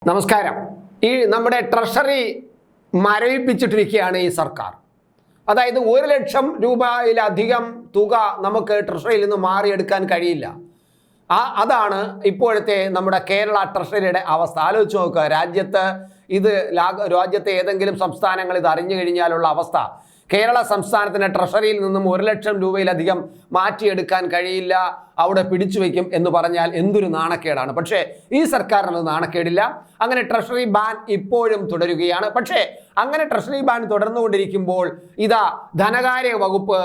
നമസ്കാരം. ഈ നമ്മുടെ ട്രഷറി മരവിപ്പിച്ചിട്ടിരിക്കുകയാണ് ഈ സർക്കാർ. അതായത് 1 ലക്ഷം രൂപയിലധികം തുക നമുക്ക് ട്രഷറിയിൽ നിന്ന് മാറിയെടുക്കാൻ കഴിയില്ല. അതാണ് ഇപ്പോഴത്തെ നമ്മുടെ കേരള ട്രഷറിയുടെ അവസ്ഥ. ആലോചിച്ച് നോക്കുക. രാജ്യത്തെ ഏതെങ്കിലും സംസ്ഥാനങ്ങൾ ഇത് അറിഞ്ഞു കഴിഞ്ഞാലുള്ള അവസ്ഥ. കേരള സംസ്ഥാനത്തിന് ട്രഷറിയിൽ നിന്നും 1 ലക്ഷം രൂപയിലധികം മാറ്റിയെടുക്കാൻ കഴിയില്ല, അവിടെ പിടിച്ചു വയ്ക്കും എന്ന് പറഞ്ഞാൽ എന്തൊരു നാണക്കേടാണ്. പക്ഷേ ഈ സർക്കാരിന് നാണക്കേടില്ല. അങ്ങനെ ട്രഷറി ബാൻ ഇപ്പോഴും തുടരുകയാണ്. പക്ഷേ അങ്ങനെ ട്രഷറി ബാൻ തുടർന്നുകൊണ്ടിരിക്കുമ്പോൾ ഇതാ ധനകാര്യ വകുപ്പ്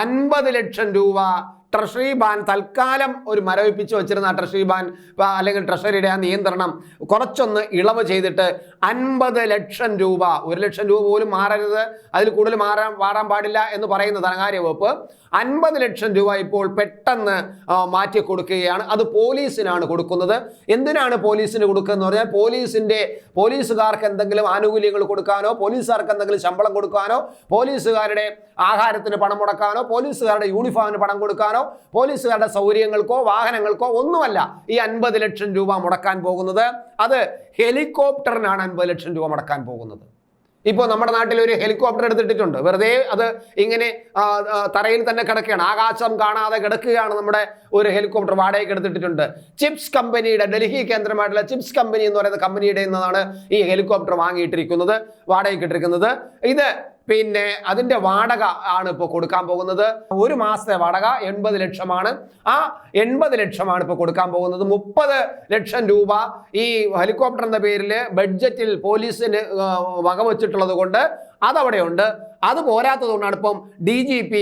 50 ലക്ഷം രൂപ ട്രഷറി ബാൻ തൽക്കാലം ഒരു മരവിപ്പിച്ച് വെച്ചിരുന്ന ട്രഷറി ബാൻ അല്ലെങ്കിൽ ട്രഷറിയുടെ ആ നിയന്ത്രണം കുറച്ചൊന്ന് ഇളവ് ചെയ്തിട്ട് 50 ലക്ഷം രൂപ, 1 ലക്ഷം രൂപ പോലും മാറരുത്, അതിൽ കൂടുതൽ മാറാൻ പാടില്ല എന്ന് പറയുന്ന ധനകാര്യ വകുപ്പ് 50 ലക്ഷം രൂപ ഇപ്പോൾ പെട്ടെന്ന് മാറ്റി കൊടുക്കുകയാണ്. അത് പോലീസിനാണ് കൊടുക്കുന്നത്. എന്തിനാണ് പോലീസിന് കൊടുക്കുന്നത് എന്ന് പറഞ്ഞാൽ പോലീസുകാർക്ക് എന്തെങ്കിലും ആനുകൂല്യങ്ങൾ കൊടുക്കാനോ, പോലീസുകാർക്ക് എന്തെങ്കിലും ശമ്പളം കൊടുക്കാനോ, പോലീസുകാരുടെ ആഹാരത്തിന് പണം മുടക്കാനോ, പോലീസുകാരുടെ യൂണിഫോമിന് പണം കൊടുക്കാനോ, പോലീസുകാരുടെ സൗകര്യങ്ങൾക്കോ വാഹനങ്ങൾക്കോ ഒന്നുമല്ല ഈ 50 ലക്ഷം രൂപ മുടക്കാൻ പോകുന്നത്. അത് ഹെലികോപ്റ്ററിനാണ് 50 ലക്ഷം രൂപ മുടക്കാൻ പോകുന്നത്. ഇപ്പോൾ നമ്മുടെ നാട്ടിൽ ഒരു ഹെലികോപ്റ്റർ എടുത്തിട്ടുണ്ട്. വെറുതെ അത് ഇങ്ങനെ തറയിൽ തന്നെ കിടക്കുകയാണ്, ആകാശം കാണാതെ കിടക്കുകയാണ്. നമ്മുടെ ഒരു ഹെലികോപ്റ്റർ വാടകയ്ക്ക് എടുത്തിട്ടുണ്ട്. ചിപ്സ് കമ്പനിയുടെ, ഡൽഹി കേന്ദ്രമായിട്ടുള്ള ചിപ്സ് കമ്പനി എന്ന് പറയുന്ന കമ്പനിയുടെ നിന്നാണ് ഈ ഹെലികോപ്റ്റർ വാങ്ങിയിട്ടിരിക്കുന്നത്, വാടകയ്ക്ക് ഇട്ടിരിക്കുന്നത്. ഇത് പിന്നെ അതിൻ്റെ വാടക ആണ് ഇപ്പോൾ കൊടുക്കാൻ പോകുന്നത്. 1 മാസത്തെ വാടക 80 ലക്ഷമാണ്. ആ 80 ലക്ഷമാണ് ഇപ്പോൾ കൊടുക്കാൻ പോകുന്നത്. 30 ലക്ഷം രൂപ ഈ ഹെലികോപ്റ്റർ എന്ന പേരിൽ ബഡ്ജറ്റിൽ പോലീസിന് വകവച്ചിട്ടുള്ളത് കൊണ്ട് അതവിടെയുണ്ട്. അത് പോരാത്തതുകൊണ്ടാണ് ഇപ്പം DGP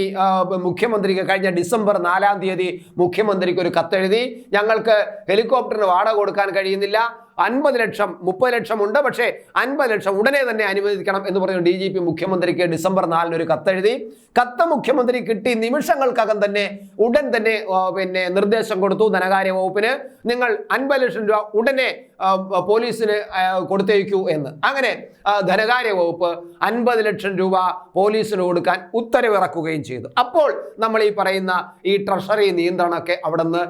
മുഖ്യമന്ത്രിക്ക് കഴിഞ്ഞ ഡിസംബർ 4-ാം തീയതി മുഖ്യമന്ത്രിക്ക് ഒരു കത്തെഴുതി, ഞങ്ങൾക്ക് ഹെലികോപ്റ്ററിന് വാടക കൊടുക്കാൻ കഴിയുന്നില്ല, 50 ലക്ഷം 30 ലക്ഷം ഉണ്ട്, പക്ഷേ 50 ലക്ഷം ഉടനെ തന്നെ അനുവദിക്കണം എന്ന് പറഞ്ഞു DGP മുഖ്യമന്ത്രിക്ക് ഡിസംബർ 4-ന് ഒരു കത്തെഴുതി. കത്ത് മുഖ്യമന്ത്രി കിട്ടി നിമിഷങ്ങൾക്കകം തന്നെ ഉടൻ തന്നെ പിന്നെ നിർദ്ദേശം കൊടുത്തു ധനകാര്യ വകുപ്പിന്, നിങ്ങൾ 50 ലക്ഷം രൂപ ഉടനെ പോലീസിന് കൊടുത്തേക്കൂ എന്ന്. അങ്ങനെ ധനകാര്യ വകുപ്പ് 50 ലക്ഷം രൂപ പോലീസിന് കൊടുക്കാൻ ഉത്തരവിറക്കുകയും ചെയ്തു. അപ്പോൾ നമ്മൾ ഈ പറയുന്ന ഈ ട്രഷറി നിയന്ത്രണമൊക്കെ അവിടെ നിന്ന്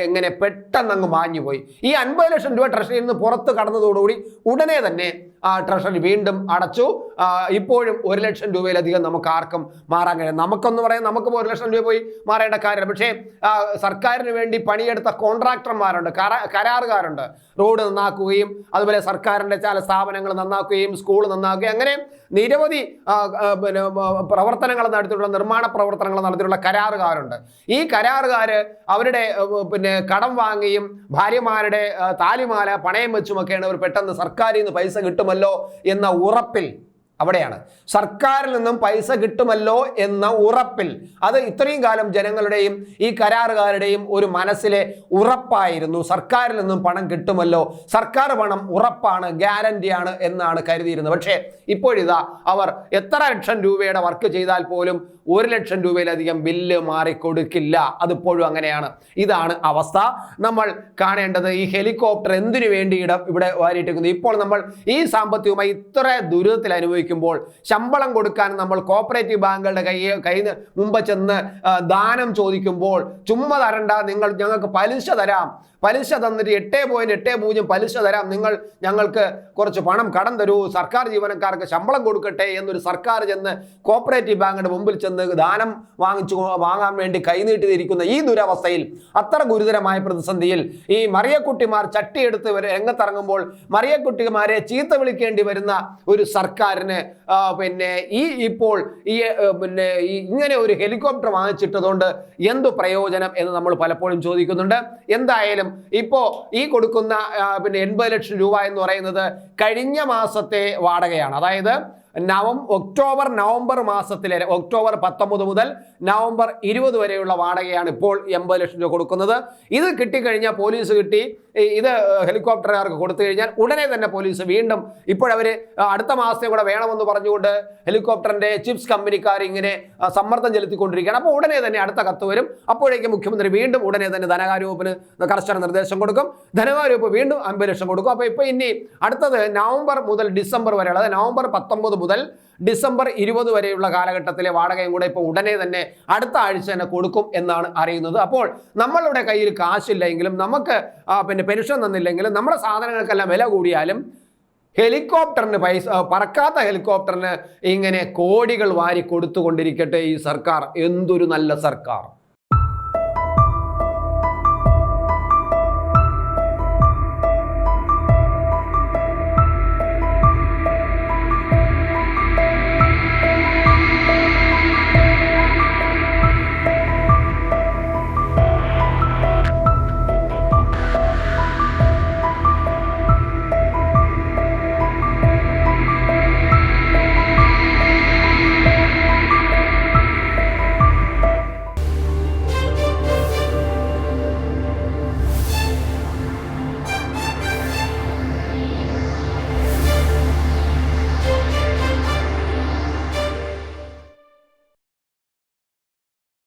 എങ്ങനെ പെട്ടെന്ന് അങ്ങ് മാഞ്ഞുപോയി. ഈ 50 ലക്ഷം രൂപ ട്രഷറിയിൽ നിന്ന് പുറത്ത് കടന്നതോടുകൂടി ഉടനെ തന്നെ ട്രഷറി വീണ്ടും അടച്ചു. ഇപ്പോഴും 1 ലക്ഷം രൂപയിലധികം നമുക്ക് ആർക്കും മാറാൻ കഴിയും. നമുക്കൊന്ന് പറയാം, നമുക്ക് 1 ലക്ഷം രൂപ പോയി മാറേണ്ട കാര്യമില്ല. പക്ഷേ സർക്കാരിന് വേണ്ടി പണിയെടുത്ത കോൺട്രാക്ടർമാരുണ്ട്, കരാറുകാരുണ്ട്. റോഡ് നന്നാക്കുകയും അതുപോലെ സർക്കാരിൻ്റെ ചില സ്ഥാപനങ്ങൾ നന്നാക്കുകയും സ്കൂൾ നന്നാക്കുകയും അങ്ങനെ നിരവധി പ്രവർത്തനങ്ങൾ നടത്തിയിട്ടുള്ള, നിർമ്മാണ പ്രവർത്തനങ്ങൾ നടത്തിയിട്ടുള്ള കരാറുകാരുണ്ട്. ഈ കരാറുകാർ അവരുടെ കടം വാങ്ങിയും ഭാര്യമാരുടെ താലിമാല പണയം വെച്ചുമൊക്കെയാണ് അവർ പെട്ടെന്ന് സർക്കാരിൽ നിന്ന് പൈസ കിട്ടുമല്ലോ എന്ന ഉറപ്പിൽ, അവിടെയാണ് സർക്കാരിൽ നിന്നും പൈസ കിട്ടുമല്ലോ എന്ന ഉറപ്പിൽ, അത് ഇത്രയും കാലം ജനങ്ങളുടെയും ഈ കരാറുകാരുടെയും ഒരു മനസ്സിലെ ഉറപ്പായിരുന്നു. സർക്കാരിൽ നിന്നും പണം കിട്ടുമല്ലോ, സർക്കാർ പണം ഉറപ്പാണ്, ഗ്യാരണ്ടിയാണ് എന്നാണ് കരുതിയിരുന്നത്. പക്ഷേ ഇപ്പോഴിതാ അവർ എത്ര ലക്ഷം രൂപയുടെ വർക്ക് ചെയ്താൽ പോലും 1 ലക്ഷം രൂപയിലധികം ബില്ല് മാറിക്കൊടുക്കില്ല. അതിപ്പോഴും അങ്ങനെയാണ്. ഇതാണ് അവസ്ഥ. നമ്മൾ കാണേണ്ടത് ഈ ഹെലികോപ്റ്റർ എന്തിനു വേണ്ടി ഇവിടെ വാരിയിട്ടിരിക്കുന്നു. ഇപ്പോൾ നമ്മൾ ഈ സാമ്പത്തികമായി ഇത്ര ദുരിതത്തിൽ അനുഭവിക്കുമ്പോൾ ശമ്പളം കൊടുക്കാൻ നമ്മൾ കോപ്പറേറ്റീവ് ബാങ്കുകളുടെ കയ്യിൽ മുമ്പ് ചെന്ന് ദാനം ചോദിക്കുമ്പോൾ ചുമ്മാ തരണ്ട, ഞങ്ങൾക്ക് പലിശ തരാം, പലിശ തന്നിട്ട് 8.80 പലിശ തരാം, നിങ്ങൾ ഞങ്ങൾക്ക് കുറച്ച് പണം കടം തരൂ, സർക്കാർ ജീവനക്കാർക്ക് ശമ്പളം കൊടുക്കട്ടെ എന്നൊരു സർക്കാർ ചെന്ന് കോപ്പറേറ്റീവ് ബാങ്കിന്റെ മുമ്പിൽ ചെന്ന് ദാനം വാങ്ങാൻ വേണ്ടി കൈനീട്ടിയിരിക്കുന്ന ഈ ദുരവസ്ഥയിൽ, അത്ര ഗുരുതരമായ പ്രതിസന്ധിയിൽ ഈ മറിയക്കുട്ടിമാർ ചട്ടിയെടുത്ത് രംഗത്തിറങ്ങുമ്പോൾ മറിയക്കുട്ടിമാരെ ചീത്ത വിളിക്കേണ്ടി വരുന്ന ഒരു സർക്കാരിന് ഇപ്പോൾ ഇങ്ങനെ ഒരു ഹെലികോപ്റ്റർ വാങ്ങിച്ചിട്ടതുകൊണ്ട് എന്തു പ്രയോജനം എന്ന് നമ്മൾ പലപ്പോഴും ചോദിക്കുന്നുണ്ട്. എന്തായാലും ഇപ്പോൾ ഈ കൊടുക്കുന്ന 80 ലക്ഷം രൂപ എന്ന് പറയുന്നത് കഴിഞ്ഞ മാസത്തെ വാടകയാണ്. അതായത് ഒക്ടോബർ നവംബർ മാസത്തിലെ ഒക്ടോബർ 19 മുതൽ നവംബർ 20 വരെയുള്ള വാടകയാണ് ഇപ്പോൾ 80 ലക്ഷം രൂപ കൊടുക്കുന്നത്. ഇത് കിട്ടിക്കഴിഞ്ഞാൽ പോലീസ് കിട്ടി, ഇത് ഹെലികോപ്റ്ററുകാർക്ക് കൊടുത്തു കഴിഞ്ഞാൽ ഉടനെ തന്നെ പോലീസ് വീണ്ടും ഇപ്പോഴവർ അടുത്ത മാസത്തെ കൂടെ വേണമെന്ന് പറഞ്ഞുകൊണ്ട് ഹെലികോപ്റ്ററിൻ്റെ ചിപ്സ് കമ്പനിക്കാർ ഇങ്ങനെ സമ്മർദ്ദം ചെലുത്തിക്കൊണ്ടിരിക്കുകയാണ്. അപ്പോൾ ഉടനെ തന്നെ അടുത്ത കത്ത് വരും. അപ്പോഴേക്കും മുഖ്യമന്ത്രി വീണ്ടും ഉടനെ തന്നെ ധനകാര്യ വകുപ്പിന് കർശന നിർദ്ദേശം കൊടുക്കും. ധനകാര്യ വകുപ്പ് വീണ്ടും 50 ലക്ഷം കൊടുക്കും. അപ്പോൾ ഇപ്പോൾ ഇനി അടുത്തത് നവംബർ മുതൽ ഡിസംബർ വരെയുള്ള, അതായത് നവംബർ 19 മുതൽ ഡിസംബർ 20 വരെയുള്ള കാലഘട്ടത്തിലെ വാടകയും കൂടെ ഇപ്പോൾ ഉടനെ തന്നെ അടുത്ത ആഴ്ച തന്നെ കൊടുക്കും എന്നാണ് അറിയുന്നത്. അപ്പോൾ നമ്മളുടെ കയ്യിൽ കാശില്ലെങ്കിലും, നമുക്ക് പെൻഷൻ തന്നില്ലെങ്കിലും, നമ്മുടെ സാധനങ്ങൾക്കെല്ലാം വില കൂടിയാലും ഹെലികോപ്റ്ററിന് പൈസ, പറക്കാത്ത ഹെലികോപ്റ്ററിന് ഇങ്ങനെ കോടികൾ വാരി കൊടുത്തുകൊണ്ടിരിക്കട്ടെ ഈ സർക്കാർ. എന്തൊരു നല്ല സർക്കാർ.